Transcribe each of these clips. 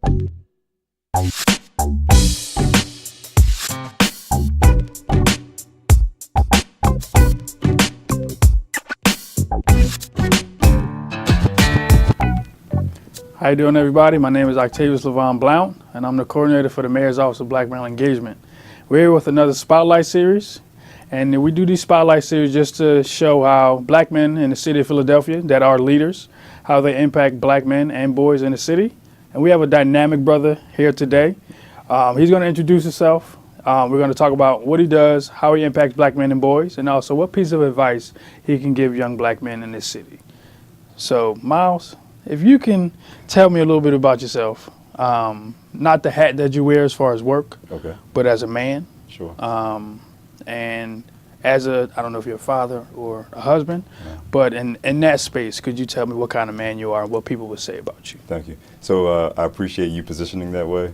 How you doing, everybody? My name is Octavius Levon Blount, and I'm the coordinator for the Mayor's Office of Black Male Engagement. We're here with another Spotlight series, and we do these Spotlight series just to show how black men in the city of Philadelphia that are leaders, how they impact black men and boys in the city. And we have a dynamic brother here today. He's going to introduce himself. We're going to talk about what he does, how he impacts black men and boys, and also what piece of advice he can give young black men in this city. So, Miles, if you can tell me a little bit about yourself, not the hat that you wear as far as work, Okay. but as a man, Sure. and as a, I don't know if you're a father or a husband, Yeah. but in that space, could you tell me what kind of man you are and what people would say about you? Thank you. So I appreciate you positioning that way.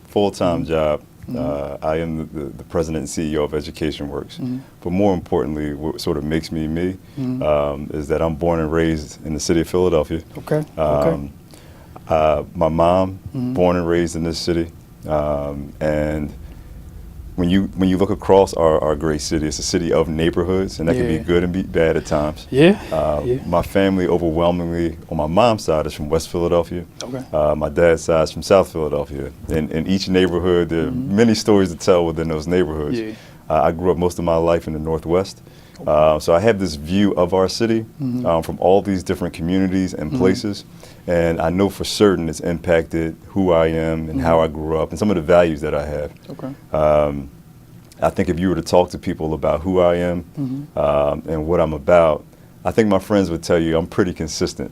Full-time job. I am the president and CEO of Education Works. But more importantly, what sort of makes me me is that I'm born and raised in the city of Philadelphia. Okay. My mom, born and raised in this city. And when you look across our great city, it's a city of neighborhoods, and that can be good and be bad at times. Yeah. My family overwhelmingly on my mom's side is from West Philadelphia. Okay. My dad's side is from South Philadelphia. In each neighborhood, there are many stories to tell within those neighborhoods. Yeah. I grew up most of my life in the Northwest. So I have this view of our city from all these different communities and places. And I know for certain it's impacted who I am and how I grew up and some of the values that I have. Okay. I think if you were to talk to people about who I am and what I'm about, I think my friends would tell you I'm pretty consistent,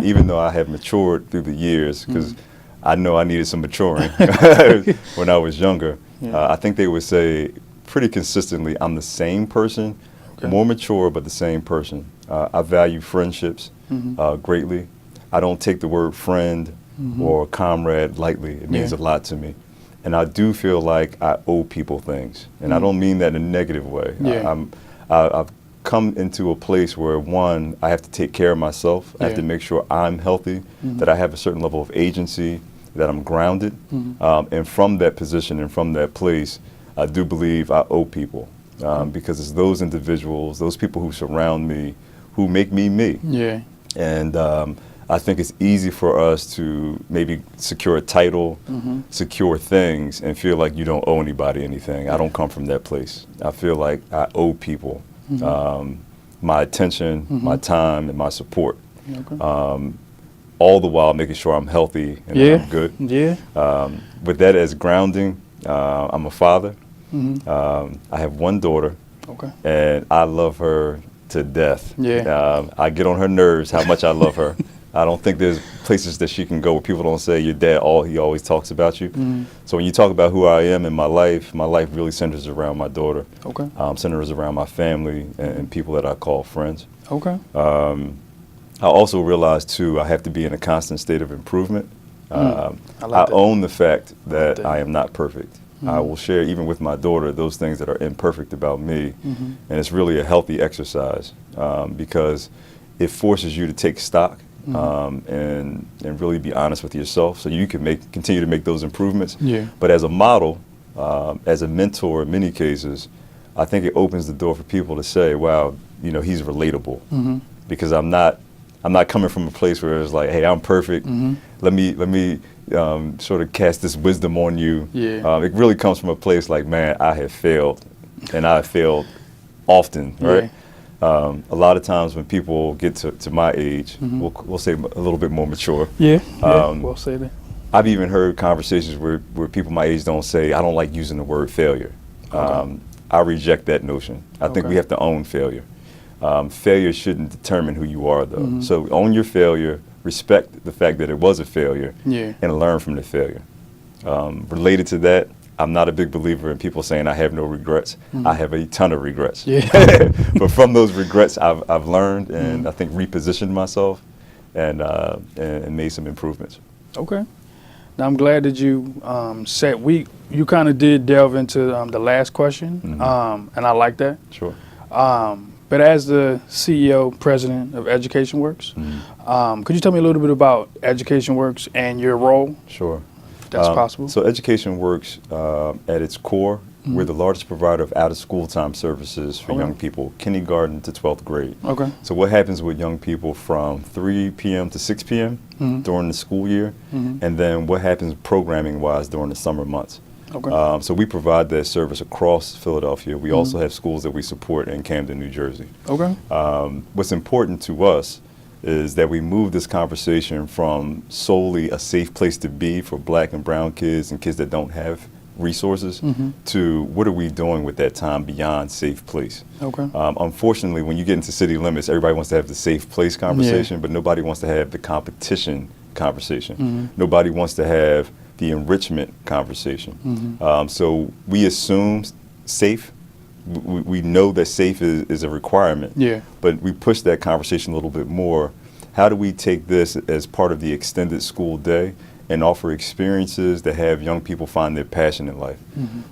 even though I have matured through the years, because I know I needed some maturing when I was younger. I think they would say pretty consistently I'm the same person, more mature, but the same person. I value friendships greatly. I don't take the word friend or comrade lightly. It means a lot to me. And I do feel like I owe people things. And I don't mean that in a negative way. I've come into a place where, one, I have to take care of myself. I have to make sure I'm healthy, that I have a certain level of agency, that I'm grounded. And from that position and from that place, I do believe I owe people. Because it's those individuals, those people who surround me, who make me me. Yeah. And I think it's easy for us to maybe secure a title, secure things, and feel like you don't owe anybody anything. I don't come from that place. I feel like I owe people my attention, my time, and my support. All the while making sure I'm healthy and that I'm good. Yeah. With that as grounding, I'm a father. I have one daughter, and I love her to death. Yeah. I get on her nerves how much I love her. I don't think there's places that she can go where people don't say your dad, he always talks about you. So when you talk about who I am in my life really centers around my daughter. Okay. Centers around my family and people that I call friends. Okay. I also realize too, I have to be in a constant state of improvement. I own the fact that I am not perfect. I will share, even with my daughter, those things that are imperfect about me. And it's really a healthy exercise because it forces you to take stock and really be honest with yourself so you can continue to make those improvements. But as a model, as a mentor in many cases, I think it opens the door for people to say, wow, he's relatable. Because I'm not coming from a place where it's like, hey, I'm perfect. Let me sort of cast this wisdom on you. It really comes from a place like, man, I have failed, and I have failed often, right? A lot of times when people get to my age, we'll say a little bit more mature. We'll say that. I've even heard conversations where people my age don't say, I don't like using the word failure. I reject that notion. I think we have to own failure. Failure shouldn't determine who you are, though. So own your failure, respect the fact that it was a failure, and learn from the failure. Related to that, I'm not a big believer in people saying I have no regrets. I have a ton of regrets. But from those regrets, I've learned and I think repositioned myself and made some improvements. Okay. Now I'm glad that you said you kind of did delve into the last question, and I like that. Sure. But as the CEO, president of Education Works, could you tell me a little bit about Education Works and your role? Sure. If that's possible. So Education Works, at its core, we're the largest provider of out-of-school time services for young people, kindergarten to 12th grade. Okay. So what happens with young people from 3 p.m. to 6 p.m. During the school year, and then what happens programming-wise during the summer months. Okay. So we provide that service across Philadelphia. We also have schools that we support in Camden, New Jersey. Okay. What's important to us is that we move this conversation from solely a safe place to be for black and brown kids and kids that don't have resources to what are we doing with that time beyond safe place. Okay. Unfortunately, when you get into city limits, everybody wants to have the safe place conversation, but nobody wants to have the competition conversation. Nobody wants to have the enrichment conversation. So we assume safe. We know that safe is a requirement, but we push that conversation a little bit more. How do we take this as part of the extended school day and offer experiences that have young people find their passion in life?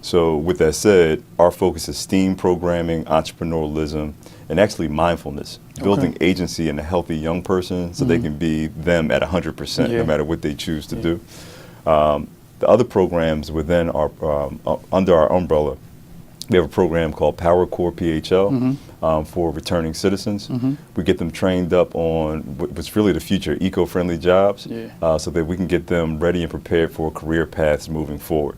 So with that said, our focus is STEAM programming, entrepreneurialism, and actually mindfulness, building agency in a healthy young person so they can be them at 100%, no matter what they choose to do. The other programs within our, under our umbrella, we have a program called Power Core PHL for returning citizens. We get them trained up on what's really the future, eco-friendly jobs, so that we can get them ready and prepared for career paths moving forward.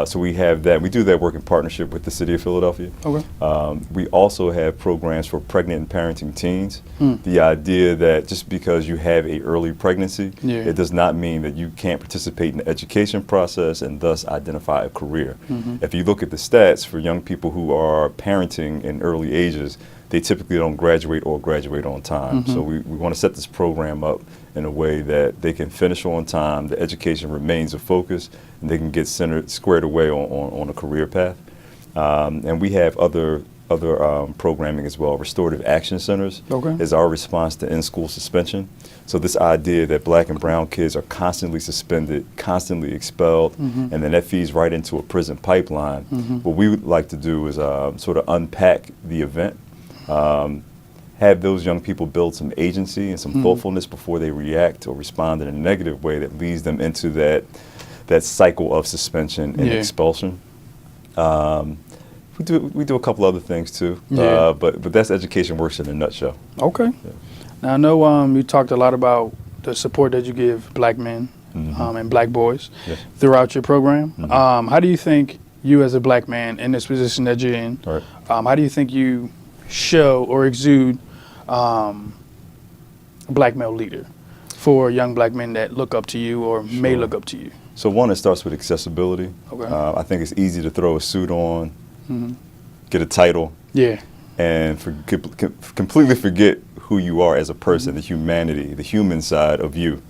So we have that. We do that work in partnership with the City of Philadelphia. Okay. We also have programs for pregnant and parenting teens. The idea that just because you have a early pregnancy, it does not mean that you can't participate in the education process and thus identify a career. If you look at the stats for young people who are parenting in early ages, they typically don't graduate or graduate on time. So we want to set this program up in a way that they can finish on time, the education remains a focus, and they can get squared away on a career path. And we have other programming as well. Restorative Action Centers is our response to in-school suspension. So this idea that black and brown kids are constantly suspended, constantly expelled, and then that feeds right into a prison pipeline. What we would like to do is sort of unpack the event, have those young people build some agency and some thoughtfulness before they react or respond in a negative way that leads them into that cycle of suspension and expulsion. We do a couple other things too, but that's Education Works in a nutshell. Okay. Now I know you talked a lot about the support that you give black men and black boys throughout your program. How do you think you as a black man in this position that you're in, how do you think you show or exude a black male leader for young black men that look up to you or may look up to you? So one, it starts with accessibility. I think it's easy to throw a suit on, get a title, and completely forget who you are as a person, the humanity, the human side of you.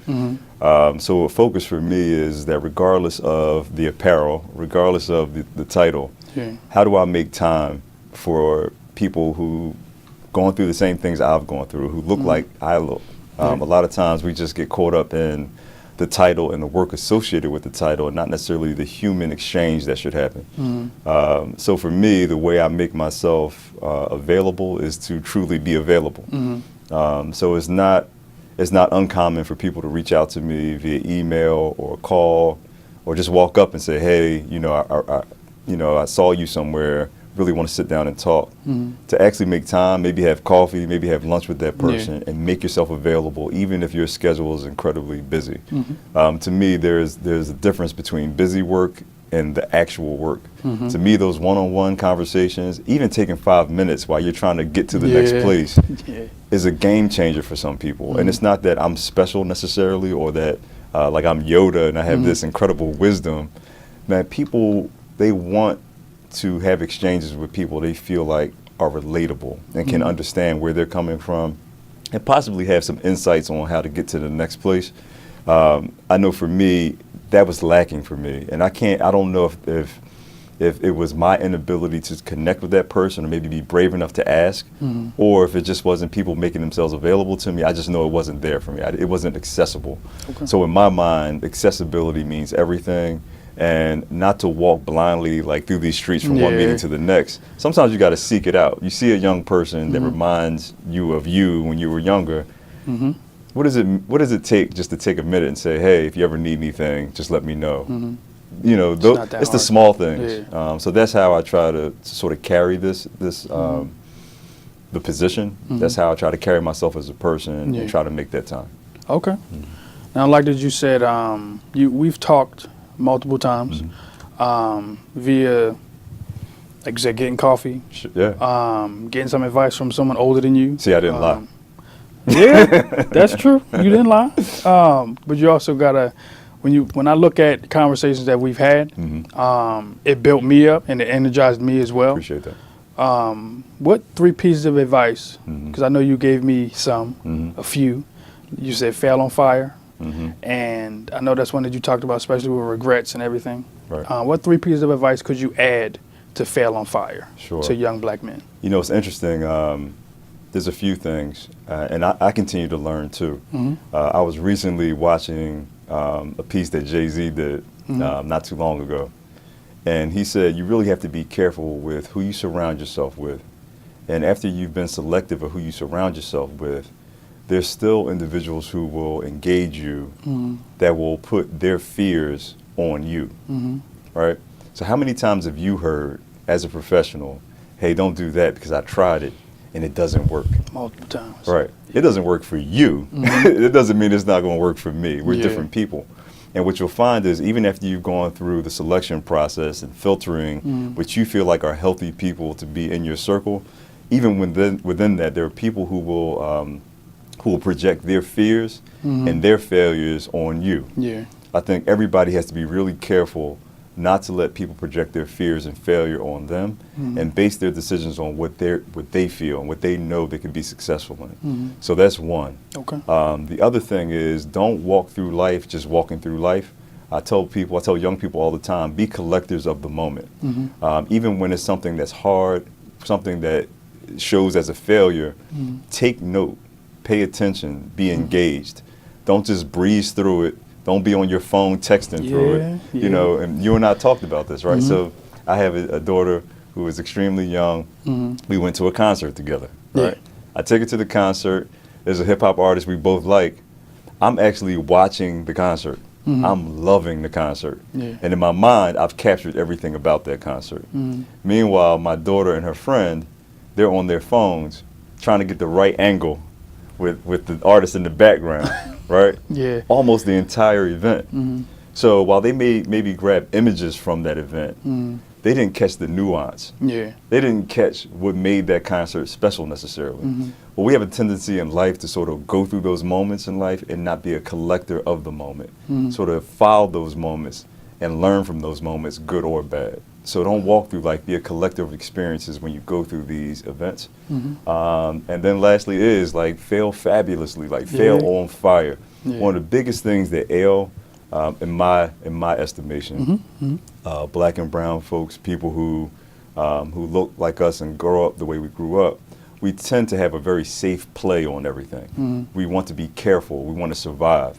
So a focus for me is that regardless of the apparel, regardless of the title, how do I make time for people who going through the same things I've gone through, who look like I look. A lot of times we just get caught up in the title and the work associated with the title and not necessarily the human exchange that should happen. So for me, the way I make myself available is to truly be available. So it's not uncommon for people to reach out to me via email or call or just walk up and say, hey, I saw you somewhere, really want to sit down and talk. To actually make time, maybe have coffee, maybe have lunch with that person and make yourself available even if your schedule is incredibly busy. To me, there's a difference between busy work and the actual work. To me, those one-on-one conversations, even taking 5 minutes while you're trying to get to the next place is a game changer for some people. And it's not that I'm special necessarily or that like I'm Yoda and I have this incredible wisdom. Man, people, they want to have exchanges with people they feel like are relatable and can understand where they're coming from and possibly have some insights on how to get to the next place. I know for me, that was lacking for me. And I don't know if it was my inability to connect with that person or maybe be brave enough to ask, or if it just wasn't people making themselves available to me. I just know it wasn't there for me. It wasn't accessible. So in my mind, accessibility means everything. and not to walk blindly like through these streets from one Yeah. meeting to the next. Sometimes you got to seek it out. You see a young person that reminds you of you when you were younger. What does it take just to take a minute and say, hey, if you ever need anything, just let me know. You know, not that it's the hard. small things. Yeah. So that's how I try to sort of carry the position. That's how I try to carry myself as a person Yeah. and try to make that time. Okay. Now, like that you said, we've talked multiple times via, like you said, getting coffee, Yeah. getting some advice from someone older than you. See, I didn't lie. Yeah, that's true. You didn't lie. But you also gotta, when I look at conversations that we've had, it built me up and it energized me as well. Appreciate that. What 3 pieces of advice? Because I know you gave me some, a few. You said fail on fire, and I know that's one that you talked about, especially with regrets and everything. Right. What 3 pieces of advice could you add to fail on fire Sure. to young black men? You know, it's interesting. There's a few things, and I continue to learn too. I was recently watching a piece that Jay-Z did not too long ago. And he said, you really have to be careful with who you surround yourself with. And after you've been selective of who you surround yourself with, there's still individuals who will engage you that will put their fears on you, right? So how many times have you heard as a professional, hey, don't do that because I tried it and it doesn't work? Multiple times. Right. It doesn't work for you. It doesn't mean it's not going to work for me. We're Yeah. different people. And what you'll find is even after you've gone through the selection process and filtering what you feel like are healthy people to be in your circle, even within that, there are people who will project their fears and their failures on you. Yeah. I think everybody has to be really careful not to let people project their fears and failure on them and base their decisions on what they feel and what they know they can be successful in. So that's one. Okay. The other thing is don't walk through life just walking through life. I tell young people all the time, be collectors of the moment. Even when it's something that's hard, something that shows as a failure, take note, pay attention, be engaged. Don't just breeze through it. Don't be on your phone texting through it. Yeah. You know, and you and I talked about this, right? So I have a daughter who is extremely young. We went to a concert together, right? I take her to the concert. There's a hip hop artist we both like. I'm actually watching the concert. I'm loving the concert. Yeah. And in my mind, I've captured everything about that concert. Meanwhile, my daughter and her friend, they're on their phones trying to get the right angle with the artist in the background, right? Yeah. Almost the entire event. So while they may maybe grab images from that event, they didn't catch the nuance. Yeah. They didn't catch what made that concert special necessarily. Well, we have a tendency in life to sort of go through those moments in life and not be a collector of the moment. Sort of file those moments and learn from those moments, good or bad. So don't walk through life, be a collector of experiences when you go through these events. And then lastly is like fail fabulously, like fail on fire. One of the biggest things that ail, in my estimation, black and brown folks, people who look like us and grow up the way we grew up, we tend to have a very safe play on everything. We want to be careful. We want to survive.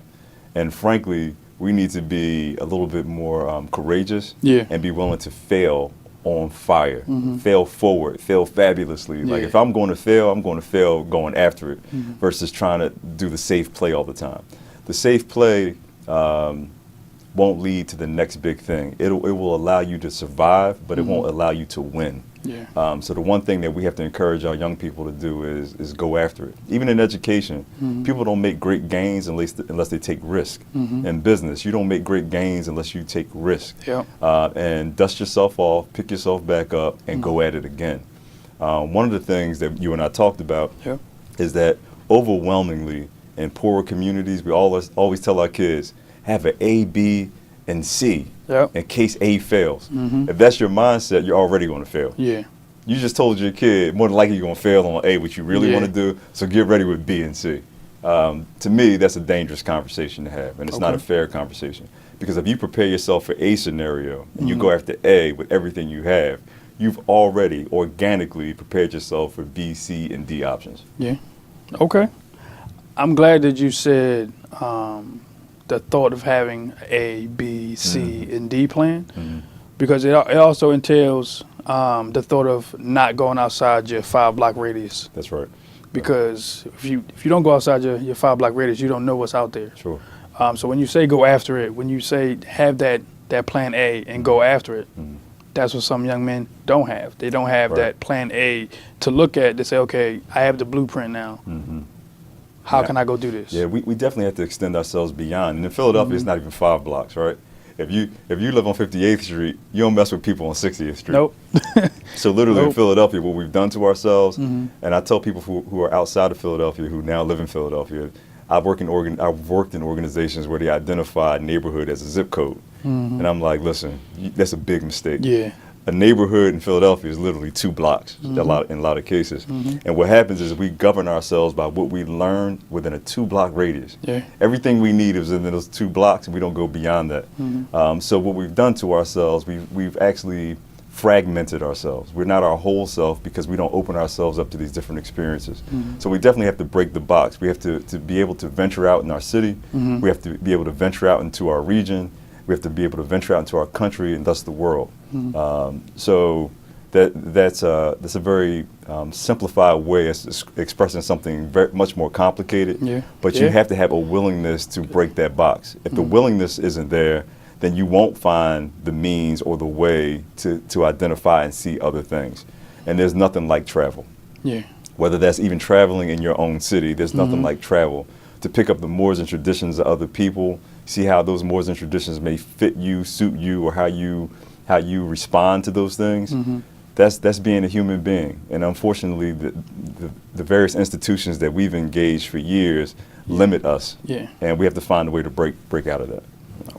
And frankly, we need to be a little bit more courageous and be willing to fail on fire, fail forward, fail fabulously. Like if I'm going to fail going after it versus trying to do the safe play all the time. The safe play won't lead to the next big thing. It will allow you to survive, but it won't allow you to win. Yeah. So the one thing that we have to encourage our young people to do is go after it. Even in education, people don't make great gains unless they take risk. In business, you don't make great gains unless you take risk. Yep. And dust yourself off, pick yourself back up, and go at it again. One of the things that you and I talked about is that overwhelmingly in poorer communities, we always tell our kids, have an A, B, and C in case A fails. If that's your mindset, you're already going to fail. Yeah. You just told your kid more than likely you're going to fail on A, what you really want to do, so get ready with B and C. To me, that's a dangerous conversation to have, and it's not a fair conversation. Because if you prepare yourself for A scenario and you go after A with everything you have, you've already organically prepared yourself for B, C, and D options. Yeah. Okay. I'm glad that you said the thought of having A, B, C, and D plan, because it also entails the thought of not going outside your 5-block radius. That's right. Because if you don't go outside your 5-block radius, you don't know what's out there. Sure. So when you say go after it, when you say have that plan A and go after it, that's what some young men don't have. They don't have that plan A to look at to say, okay, I have the blueprint now. How can I go do this? Yeah, we definitely have to extend ourselves beyond. And in Philadelphia, it's not even 5 blocks, right? If you live on 58th Street, you don't mess with people on 60th Street. Nope. So literally in Philadelphia, what we've done to ourselves, and I tell people who are outside of Philadelphia who now live in Philadelphia, I've worked in organizations where they identify a neighborhood as a zip code. And I'm like, listen, that's a big mistake. Yeah. A neighborhood in Philadelphia is literally 2 blocks in a lot of cases. And what happens is we govern ourselves by what we learn within a 2-block radius. Yeah. Everything we need is within those 2 blocks, and we don't go beyond that. So what we've done to ourselves, we've actually fragmented ourselves. We're not our whole self because we don't open ourselves up to these different experiences. So we definitely have to break the box. We have to be able to venture out in our city. We have to be able to venture out into our region. We have to be able to venture out into our country and thus the world. So that's a very simplified way of expressing something much more complicated. But you have to have a willingness to break that box. If the willingness isn't there, then you won't find the means or the way to identify and see other things. And there's nothing like travel. Whether that's even traveling in your own city, there's nothing like travel. To pick up the mores and traditions of other people, see how those mores and traditions may fit you, suit you, or how you respond to those things. That's being a human being. And unfortunately, the various institutions that we've engaged for years limit us. And we have to find a way to break out of that.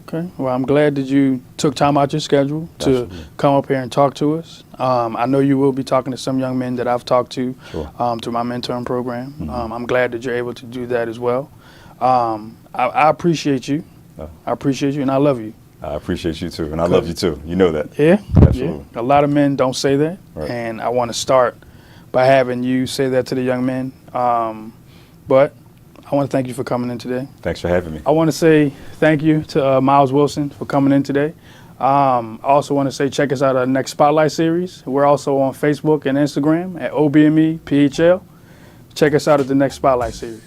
Okay. Well, I'm glad that you took time out your schedule to come up here and talk to us. I know you will be talking to some young men that I've talked to through my mentoring program. I'm glad that you're able to do that as well. I appreciate you. I appreciate you, and I love you. I appreciate you too, and I love you too. You know that. Yeah. Absolutely. A lot of men don't say that, and I want to start by having you say that to the young men. But I want to thank you for coming in today. Thanks for having me. I want to say thank you to Miles Wilson for coming in today. I also want to say check us out our next Spotlight series. We're also on Facebook and Instagram at OBME PHL. Check us out at the next Spotlight series.